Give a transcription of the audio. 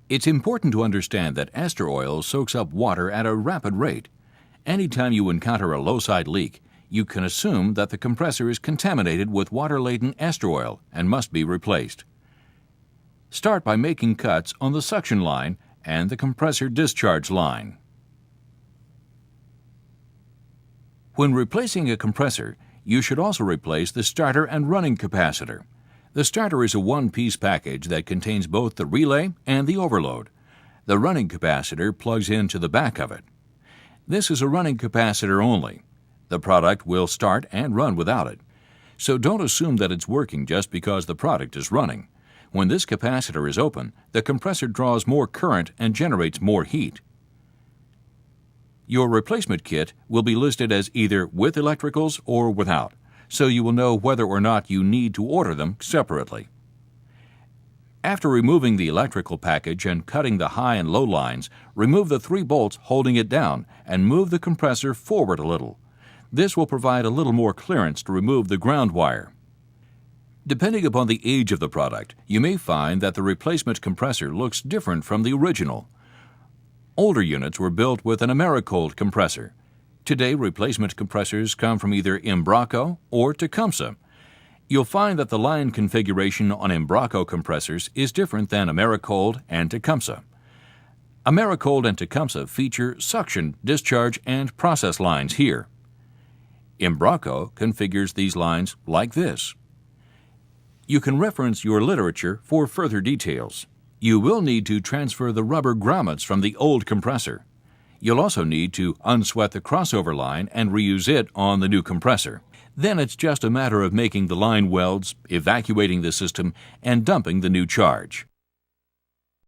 It's important to understand that ester oil soaks up water at a rapid rate. Anytime you encounter a low-side leak, you can assume that the compressor is contaminated with water-laden ester oil and must be replaced. Start by making cuts on the suction line and the compressor discharge line. When replacing a compressor, you should also replace the starter and running capacitor. The starter is a one-piece package that contains both the relay and the overload. The running capacitor plugs into the back of it. This is a running capacitor only. The product will start and run without it. So don't assume that it's working just because the product is running. When this capacitor is open, the compressor draws more current and generates more heat. Your replacement kit will be listed as either with electricals or without, so you will know whether or not you need to order them separately. After removing the electrical package and cutting the high and low lines, remove the 3 bolts holding it down and move the compressor forward a little. This will provide a little more clearance to remove the ground wire. Depending upon the age of the product, you may find that the replacement compressor looks different from the original. Older units were built with an Americold compressor. Today, replacement compressors come from either Embraco or Tecumseh. You'll find that the line configuration on Embraco compressors is different than Americold and Tecumseh. Americold and Tecumseh feature suction, discharge, and process lines here. Embraco configures these lines like this. You can reference your literature for further details. You will need to transfer the rubber grommets from the old compressor. You'll also need to unsweat the crossover line and reuse it on the new compressor. Then it's just a matter of making the line welds, evacuating the system, and dumping the new charge.